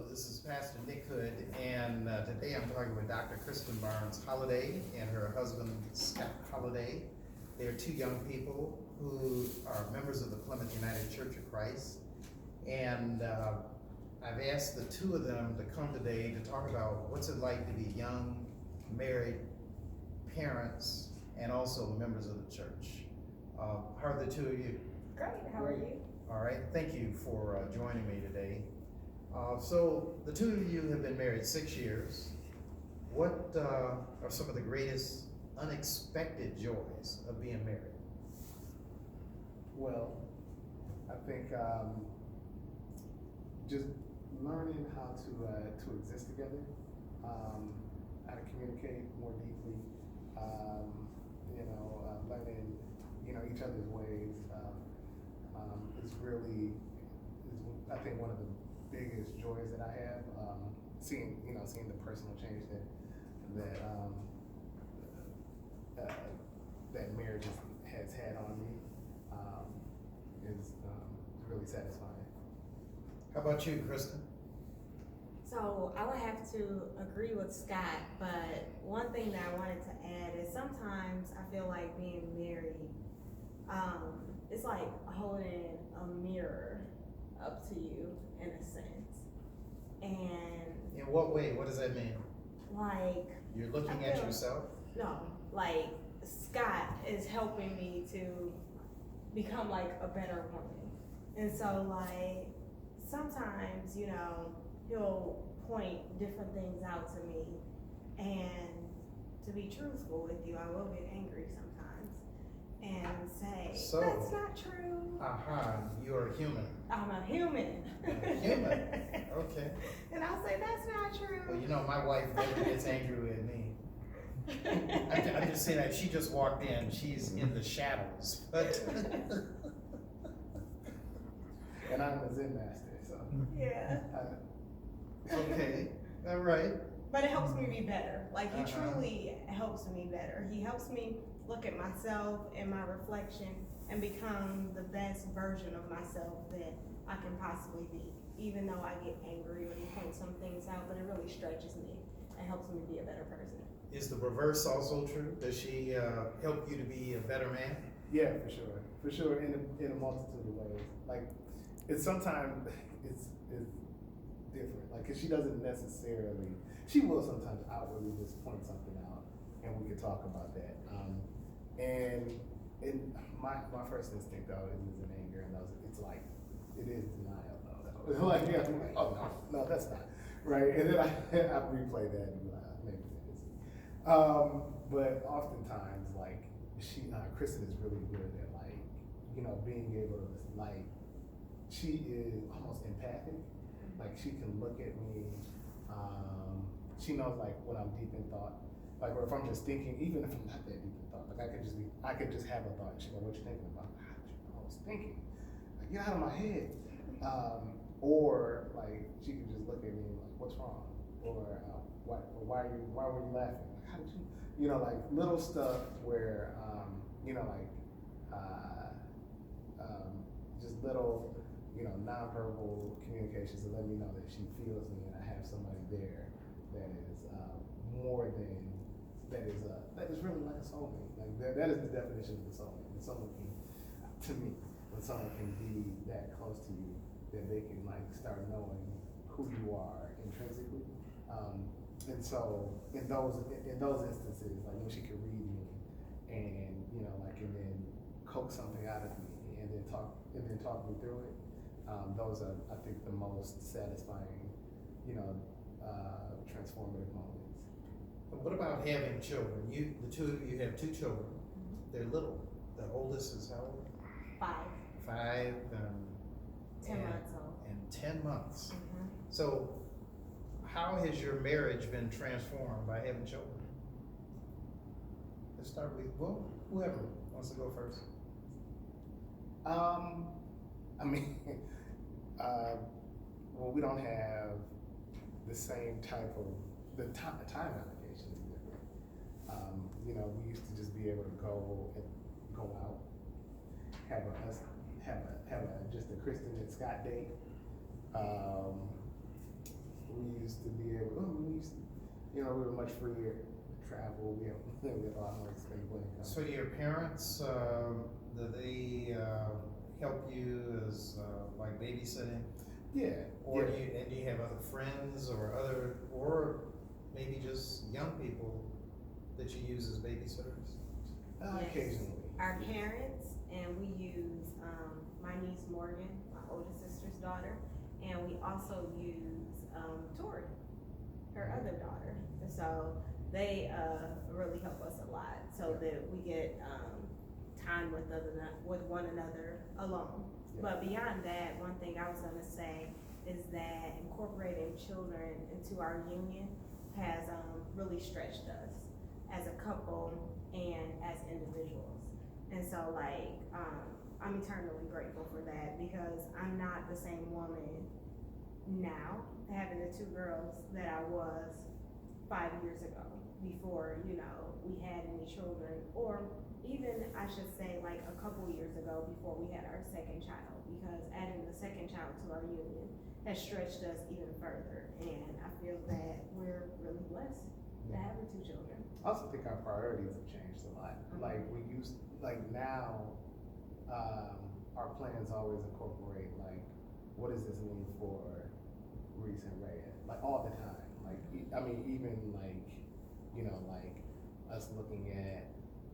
this is Pastor Nick Hood, and today I'm talking with Dr. Kristyn Barnes Holliday and her husband Scott Holliday. They are two young people who are members of the Plymouth United Church of Christ, and I've asked the two of them to come today to talk about what's it like to be young, married parents, and also members of the church. How are the two of you? Great, how are you? All right, thank you for joining me today. So the two of you have been married 6 years. What are some of the greatest unexpected joys of being married? Well, I think just learning how to exist together, how to communicate more deeply, learning each other's ways is really I think one of the biggest joys that I have. Seeing the personal change that marriage has had on me is really satisfying. How about you, Kristyn? So I would have to agree with Scott, but one thing that I wanted to add is sometimes I feel like being married, it's like holding a mirror up to you in a sense. And In what way? What does that mean? like, You're looking at yourself? no, like Scott is helping me to become like a better woman. And so like sometimes, he'll point different things out to me, and to be truthful with you, I will get angry sometimes and say, So, that's not true. You're a human. I'm a human. Human. Okay. And I'll say, that's not true. Well, my wife never gets angry at me. I'm just saying that she just walked in. She's in the shadows. But And I'm a Zen master, so. Yeah. okay, all right. But it helps me be better. Like, he Uh-huh. truly helps me better. He helps me look at myself and my reflection and become the best version of myself that I can possibly be. Even though I get angry when he points some things out, but it really stretches me and helps me be a better person. Is the reverse also true? Does she help you to be a better man? Yeah, for sure, in a multitude of ways. Like, it's sometimes it's different. Like, 'cause she doesn't necessarily. She will sometimes outwardly just point something out, and we could talk about that. And my first instinct though is in anger, and it's like it is denial though. Like, yeah, I'm like, oh no, that's not right. And then I replay that and be like, maybe it is. But oftentimes, like Kristyn is really good at being able to she is almost empathic. Like, she can look at me. She knows when I'm deep in thought. Like, or if I'm just thinking, even if I'm not that deep in thought, like I could just have a thought. And she go, "What you thinking about?" I was thinking. Like, get out of my head. Or she could just look at me like, "What's wrong?" Or why were you laughing? Like, how did you? Little stuff where just little nonverbal communications to let me know that she feels me and I have somebody there that is more than that is really like a soulmate. Like that is the definition of the soulmate. When someone can be that close to you, that they can start knowing who you are intrinsically. And so in those instances, when she could read me and and then coax something out of me and then talk me through it. Those are, I think, the most satisfying, transformative moments. But what about having children? The two of you have two children. Mm-hmm. They're little. The oldest is how old? 5. 5 10 months old. And 10 months. Mm-hmm. So, how has your marriage been transformed by having children? Let's start with whoever wants to go first. We don't have the same type of the time allocation is different. We used to just be able to go out, have just a Kristyn and Scott date, much freer to travel. We have a lot more stable income. So your parents, do they help you as like babysitting? Yeah. Or yeah. do you have other friends or maybe just young people that you use as babysitters? Yes. Occasionally. Our parents, and we use my niece Morgan, my older sister's daughter, and we also use Tori, her other daughter. So they really help us a lot, so that we get time with one another alone. Yeah. But beyond that, one thing I was gonna say is that incorporating children into our union has really stretched us as a couple and as individuals. And so like, I'm eternally grateful for that, because I'm not the same woman now having the two girls that I was 5 years ago, before, you know, we had any children, or even I should say like a couple years ago before we had our second child, because adding the second child to our union has stretched us even further. And I feel that we're really blessed to have the two children. I also think our priorities have changed a lot. Like now, our plans always incorporate like, what does this mean for Reese and Rhea? Like all the time. Like, I mean, even like, you know, like us looking at,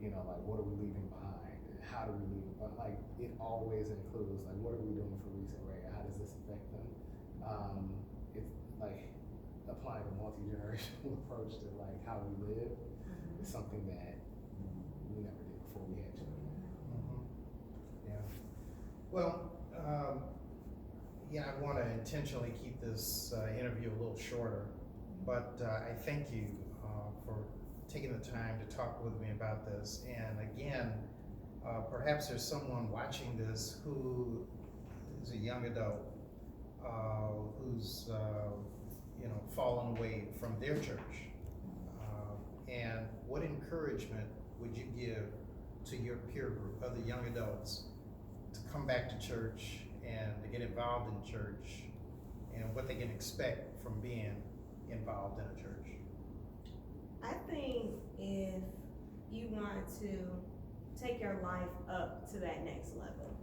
you know, like what are we leaving behind? How do we leave it behind? Like it always includes like, what are we doing for Reese and Rhea? How does this affect them? It's like applying a multi-generational approach to like how we live is something that we never did before we had children. Yeah. Well, yeah, I want to intentionally keep this interview a little shorter, but I thank you for taking the time to talk with me about this. And again, perhaps there's someone watching this who is a young adult who's you know, fallen away from their church. And what encouragement would you give to your peer group, other young adults, to come back to church and to get involved in church, and what they can expect from being involved in a church? I think if you want to take your life up to that next level,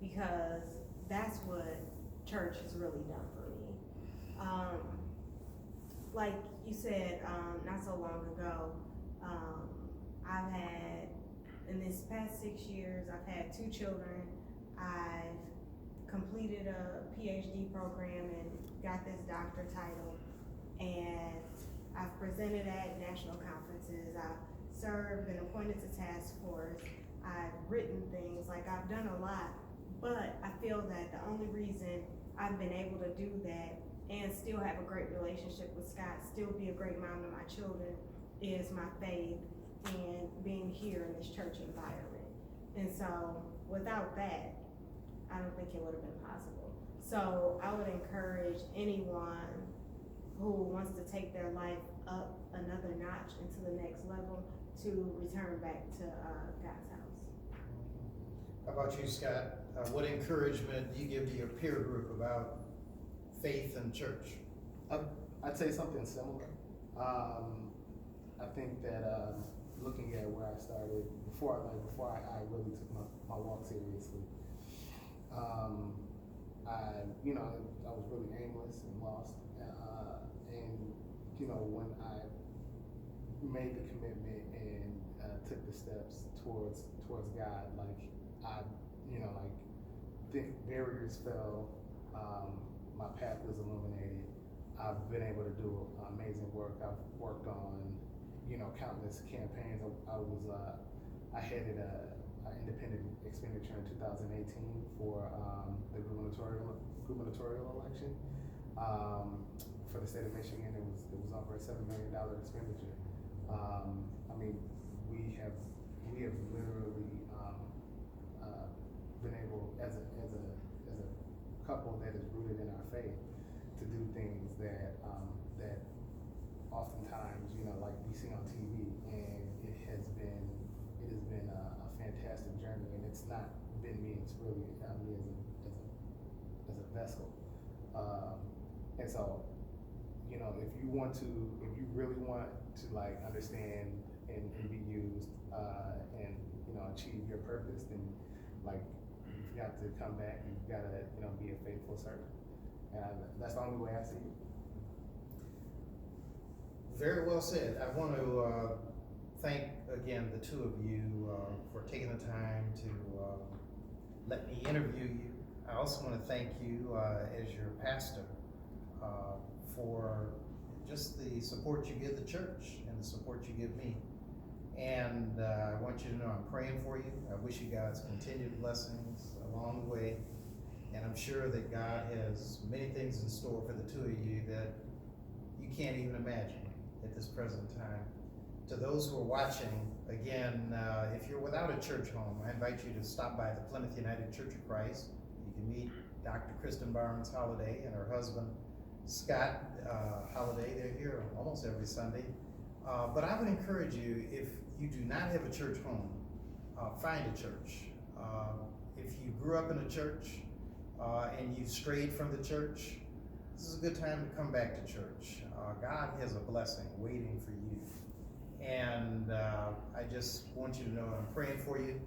because that's what church has really done for me. Like you said, not so long ago, I've had, in this past 6 years, I've had 2 children. I've completed a PhD program and got this doctor title, and I've presented at national conferences. I've served, been appointed to task force. I've written things, like I've done a lot, but I feel that the only reason I've been able to do that and still have a great relationship with Scott, still be a great mom to my children, is my faith and being here in this church environment. And so without that, I don't think it would have been possible. So I would encourage anyone who wants to take their life up another notch into the next level to return back to God's house. How about you, Scott? What encouragement do you give to your peer group about faith and church? I'd say something similar. I think that looking at where I started before I really took my walk seriously, I was really aimless and lost, and you know, when I made the commitment and took the steps towards God, like I think barriers fell. My path was illuminated. I've been able to do amazing work. I've worked on, countless campaigns. I headed an independent expenditure in 2018 for the gubernatorial election for the state of Michigan. It was over a $7 million expenditure. I mean, we have literally been able, as a couple that is rooted in our faith, to do things that oftentimes, like we see on TV, and it has been a fantastic journey, and it's not been me, it's really me as a vessel, and so, you know, if you really want to like understand and be used, and, you know, achieve your purpose, then like, you've got to come back, you've gotta, you know, be a faithful servant. And that's the only way I see it. Very well said. I want to thank again the two of you for taking the time to let me interview you. I also want to thank you as your pastor for just the support you give the church and the support you give me. And I want you to know I'm praying for you. I wish you God's continued blessings along the way. And I'm sure that God has many things in store for the two of you that you can't even imagine at this present time. To those who are watching, again, if you're without a church home, I invite you to stop by the Plymouth United Church of Christ. You can meet Dr. Kristyn Barnes Holliday and her husband, Scott Holliday. They're here almost every Sunday. But I would encourage you, if you do not have a church home, find a church. If you grew up in a church and you've strayed from the church, this is a good time to come back to church. God has a blessing waiting for you. And I just want you to know I'm praying for you.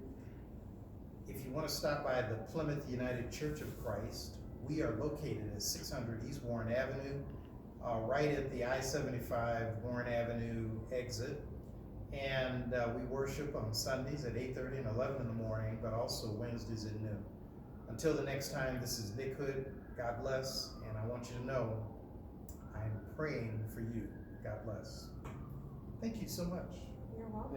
If you want to stop by the Plymouth United Church of Christ, we are located at 600 East Warren Avenue, right at the I-75 Warren Avenue exit. And we worship on Sundays at 8:30 and 11 in the morning, but also Wednesdays at noon. Until the next time, this is Nick Hood. God bless. And I want you to know I'm praying for you. God bless. Thank you so much. You're welcome.